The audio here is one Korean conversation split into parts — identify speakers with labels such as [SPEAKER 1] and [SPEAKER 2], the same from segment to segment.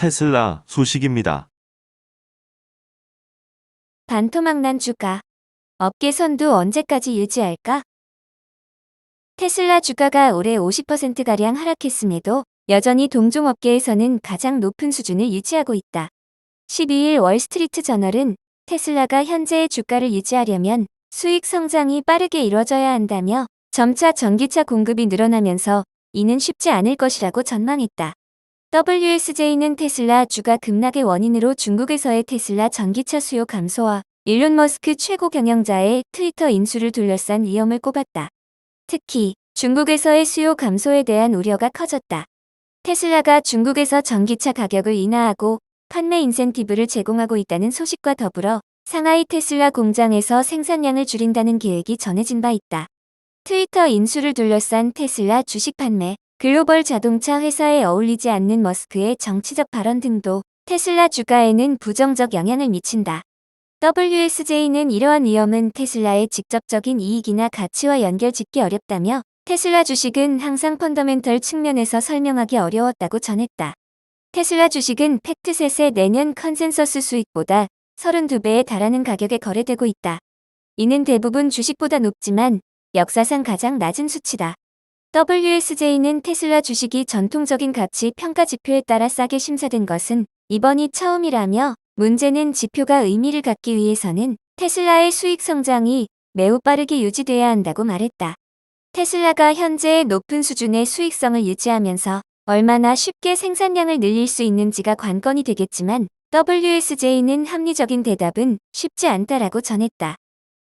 [SPEAKER 1] 테슬라 소식입니다.
[SPEAKER 2] 반토막난 주가. 업계 선두 언제까지 유지할까? 테슬라 주가가 올해 50%가량 하락했음에도 여전히 동종업계에서는 가장 높은 수준을 유지하고 있다. 12일 월스트리트 저널은 테슬라가 현재의 주가를 유지하려면 수익 성장이 빠르게 이뤄져야 한다며 점차 전기차 공급이 늘어나면서 이는 쉽지 않을 것이라고 전망했다. WSJ는 테슬라 주가 급락의 원인으로 중국에서의 테슬라 전기차 수요 감소와 일론 머스크 최고 경영자의 트위터 인수를 둘러싼 위험을 꼽았다. 특히 중국에서의 수요 감소에 대한 우려가 커졌다. 테슬라가 중국에서 전기차 가격을 인하하고 판매 인센티브를 제공하고 있다는 소식과 더불어 상하이 테슬라 공장에서 생산량을 줄인다는 계획이 전해진 바 있다. 트위터 인수를 둘러싼 테슬라 주식 판매, 글로벌 자동차 회사에 어울리지 않는 머스크의 정치적 발언 등도 테슬라 주가에는 부정적 영향을 미친다. WSJ는 이러한 위험은 테슬라의 직접적인 이익이나 가치와 연결짓기 어렵다며 테슬라 주식은 항상 펀더멘털 측면에서 설명하기 어려웠다고 전했다. 테슬라 주식은 팩트셋의 내년 컨센서스 수익보다 32배에 달하는 가격에 거래되고 있다. 이는 대부분 주식보다 높지만 역사상 가장 낮은 수치다. WSJ는 테슬라 주식이 전통적인 가치 평가 지표에 따라 싸게 심사된 것은 이번이 처음이라며 문제는 지표가 의미를 갖기 위해서는 테슬라의 수익 성장이 매우 빠르게 유지돼야 한다고 말했다. 테슬라가 현재의 높은 수준의 수익성을 유지하면서 얼마나 쉽게 생산량을 늘릴 수 있는지가 관건이 되겠지만 WSJ는 합리적인 대답은 쉽지 않다라고 전했다.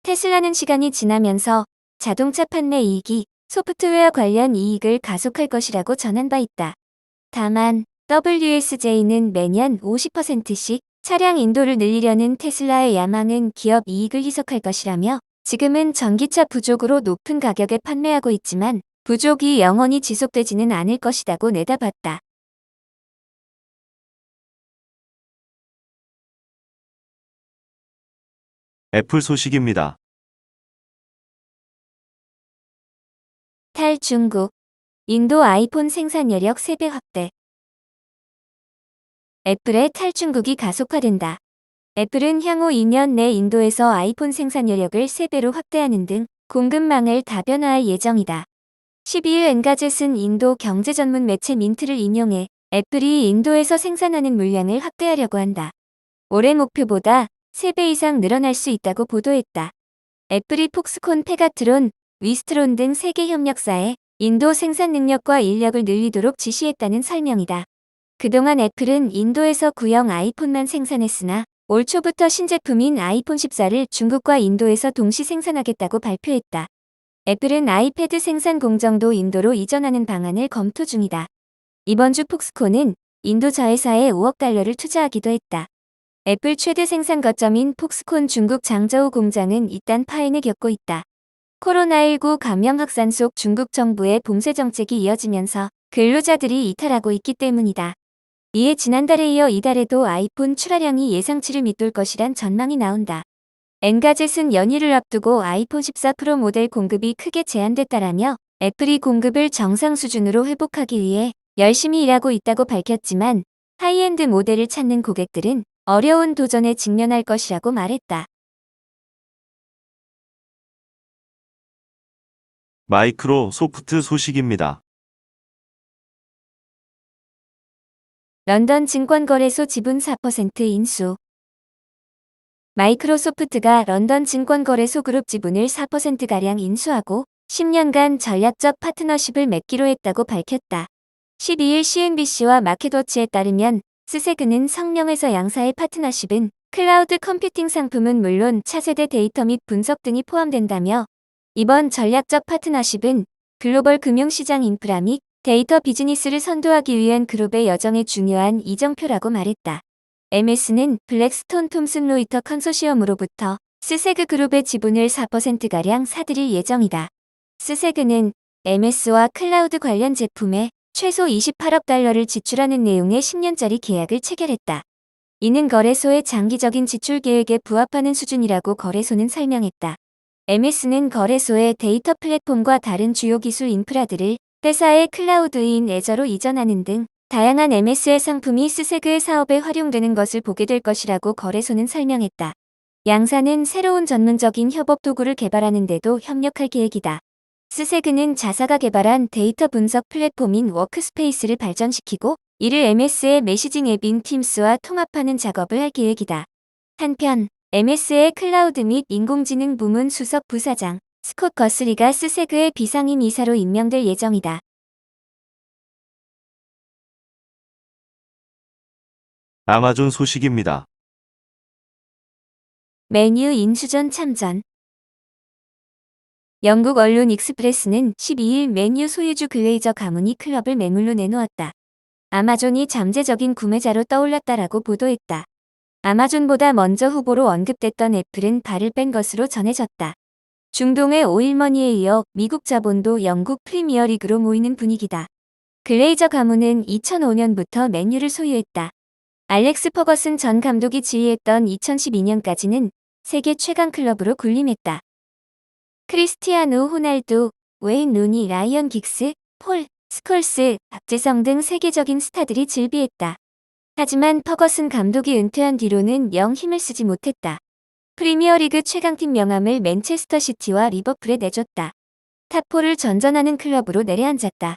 [SPEAKER 2] 테슬라는 시간이 지나면서 자동차 판매 이익이 소프트웨어 관련 이익을 가속할 것이라고 전한 바 있다. 다만 WSJ는 매년 50%씩 차량 인도를 늘리려는 테슬라의 야망은 기업 이익을 희석할 것이라며 지금은 전기차 부족으로 높은 가격에 판매하고 있지만 부족이 영원히 지속되지는 않을 것이라고 내다봤다.
[SPEAKER 1] 애플 소식입니다.
[SPEAKER 2] 탈중국. 인도 아이폰 생산 여력 3배 확대. 애플의 탈중국이 가속화된다. 애플은 향후 2년 내 인도에서 아이폰 생산 여력을 3배로 확대하는 등 공급망을 다변화할 예정이다. 12일 엔가젯은 인도 경제 전문 매체 민트를 인용해 애플이 인도에서 생산하는 물량을 확대하려고 한다. 올해 목표보다 3배 이상 늘어날 수 있다고 보도했다. 애플이 폭스콘, 페가트론, 위스트론 등 세계 협력사에 인도 생산 능력과 인력을 늘리도록 지시했다는 설명이다. 그동안 애플은 인도에서 구형 아이폰만 생산했으나 올 초부터 신제품인 아이폰 14를 중국과 인도에서 동시 생산하겠다고 발표했다. 애플은 아이패드 생산 공정도 인도로 이전하는 방안을 검토 중이다. 이번 주 폭스콘은 인도 자회사에 5억 달러를 투자하기도 했다. 애플 최대 생산 거점인 폭스콘 중국 장저우 공장은 이딴 파행을 겪고 있다. 코로나19 감염 확산 속 중국 정부의 봉쇄 정책이 이어지면서 근로자들이 이탈하고 있기 때문이다. 이에 지난달에 이어 이달에도 아이폰 출하량이 예상치를 밑돌 것이란 전망이 나온다. 엔가젯은 연휴를 앞두고 아이폰 14 프로 모델 공급이 크게 제한됐다라며 애플이 공급을 정상 수준으로 회복하기 위해 열심히 일하고 있다고 밝혔지만 하이엔드 모델을 찾는 고객들은 어려운 도전에 직면할 것이라고 말했다.
[SPEAKER 1] 마이크로소프트 소식입니다.
[SPEAKER 2] 런던 증권거래소 지분 4% 인수. 마이크로소프트가 런던 증권거래소 그룹 지분을 4%가량 인수하고 10년간 전략적 파트너십을 맺기로 했다고 밝혔다. 12일 CNBC와 마켓워치에 따르면 스세그는 성명에서 양사의 파트너십은 클라우드 컴퓨팅 상품은 물론 차세대 데이터 및 분석 등이 포함된다며 이번 전략적 파트너십은 글로벌 금융시장 인프라 및 데이터 비즈니스를 선도하기 위한 그룹의 여정에 중요한 이정표라고 말했다. MS는 블랙스톤 톰슨 로이터 컨소시엄으로부터 스세그 그룹의 지분을 4%가량 사들일 예정이다. 스세그는 MS와 클라우드 관련 제품에 최소 28억 달러를 지출하는 내용의 10년짜리 계약을 체결했다. 이는 거래소의 장기적인 지출 계획에 부합하는 수준이라고 거래소는 설명했다. MS는 거래소의 데이터 플랫폼과 다른 주요 기술 인프라들을 회사의 클라우드인 애저로 이전하는 등 다양한 MS의 상품이 스세그의 사업에 활용되는 것을 보게 될 것이라고 거래소는 설명했다. 양사는 새로운 전문적인 협업 도구를 개발하는 데도 협력할 계획이다. 스세그는 자사가 개발한 데이터 분석 플랫폼인 워크스페이스를 발전시키고 이를 MS의 메시징 앱인 팀스와 통합하는 작업을 할 계획이다. 한편 MS의 클라우드 및 인공지능 부문 수석 부사장 스콧 거슬리가 스세그의 비상임 이사로 임명될 예정이다.
[SPEAKER 1] 아마존 소식입니다.
[SPEAKER 2] 맨유 인수전 참전. 영국 언론 익스프레스는 12일 맨유 소유주 글레이저 가문이 클럽을 매물로 내놓았다. 아마존이 잠재적인 구매자로 떠올랐다라고 보도했다. 아마존보다 먼저 후보로 언급됐던 애플은 발을 뺀 것으로 전해졌다. 중동의 오일머니에 이어 미국 자본도 영국 프리미어리그로 모이는 분위기다. 글레이저 가문은 2005년부터 맨유를 소유했다. 알렉스 퍼거슨 전 감독이 지휘했던 2012년까지는 세계 최강 클럽으로 군림했다. 크리스티아누 호날두, 웨인 루니, 라이언 긱스, 폴, 스콜스, 박재성 등 세계적인 스타들이 즐비했다. 하지만 퍼거슨 감독이 은퇴한 뒤로는 영 힘을 쓰지 못했다. 프리미어리그 최강팀 명함을 맨체스터 시티와 리버풀에 내줬다. 탑4를 전전하는 클럽으로 내려앉았다.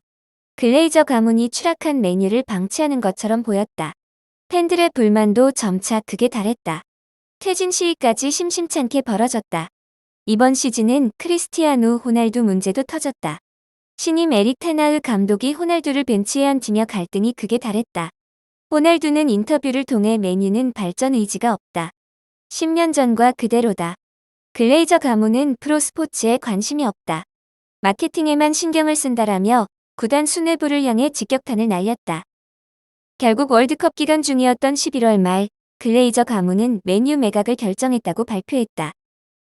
[SPEAKER 2] 글레이저 가문이 추락한 맨유를 방치하는 것처럼 보였다. 팬들의 불만도 점차 극에 달했다. 퇴진 시위까지 심심찮게 벌어졌다. 이번 시즌은 크리스티아누 호날두 문제도 터졌다. 신임 에릭 테나흐 감독이 호날두를 벤치에 앉히며 갈등이 극에 달했다. 호날두는 인터뷰를 통해 맨유는 발전 의지가 없다. 10년 전과 그대로다. 글레이저 가문은 프로스포츠에 관심이 없다. 마케팅에만 신경을 쓴다라며 구단 수뇌부를 향해 직격탄을 날렸다. 결국 월드컵 기간 중이었던 11월 말 글레이저 가문은 맨유 매각을 결정했다고 발표했다.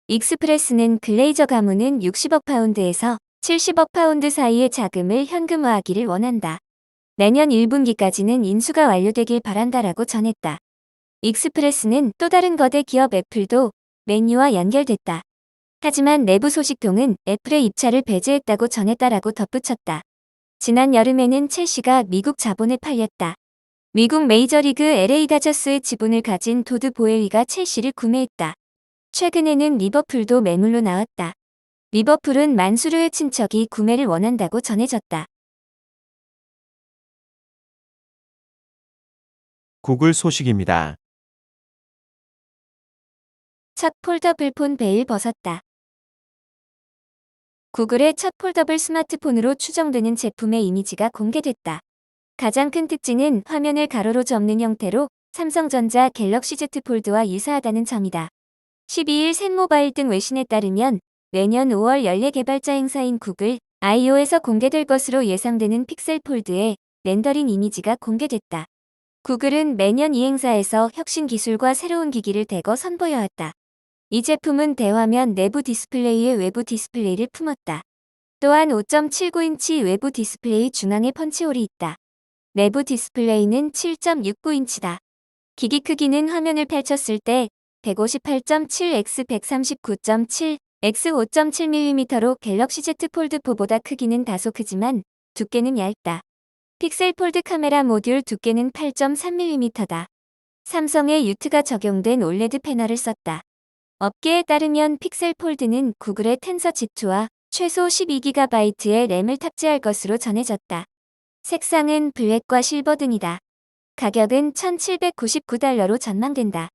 [SPEAKER 2] 익스프레스는 글레이저 가문은 60억 파운드에서 70억 파운드 사이의 자금을 현금화하기를 원한다. 내년 1분기까지는 인수가 완료되길 바란다라고 전했다. 익스프레스는 또 다른 거대 기업 애플도 맨유와 연결됐다. 하지만 내부 소식통은 애플의 입찰을 배제했다고 전했다라고 덧붙였다. 지난 여름에는 첼시가 미국 자본에 팔렸다. 미국 메이저리그 LA 다저스의 지분을 가진 토드 보웰리가 첼시를 구매했다. 최근에는 리버풀도 매물로 나왔다. 리버풀은 만수르의 친척이 구매를 원한다고 전해졌다.
[SPEAKER 3] 구글 소식입니다.
[SPEAKER 2] 첫 폴더블 폰 베일 벗었다. 구글의 첫 폴더블 스마트폰으로 추정되는 제품의 이미지가 공개됐다. 가장 큰 특징은 화면을 가로로 접는 형태로 삼성전자 갤럭시 Z 폴드와 유사하다는 점이다. 12일 셋모바일 등 외신에 따르면 내년 5월 연례 개발자 행사인 구글 I/O에서 공개될 것으로 예상되는 픽셀 폴드의 렌더링 이미지가 공개됐다. 구글은 매년 이 행사에서 혁신 기술과 새로운 기기를 대거 선보여왔다. 이 제품은 대화면 내부 디스플레이에 외부 디스플레이를 품었다. 또한 5.79인치 외부 디스플레이 중앙에 펀치홀이 있다. 내부 디스플레이는 7.69인치다. 기기 크기는 화면을 펼쳤을 때 158.7x 139.7 x 5.7mm로 갤럭시 Z 폴드 4보다 크기는 다소 크지만 두께는 얇다. 픽셀 폴드 카메라 모듈 두께는 8.3mm다. 삼성의 유트가 적용된 올레드 패널을 썼다. 업계에 따르면 픽셀 폴드는 구글의 텐서 G2와 최소 12GB의 램을 탑재할 것으로 전해졌다. 색상은 블랙과 실버 등이다. 가격은 $1,799로 전망된다.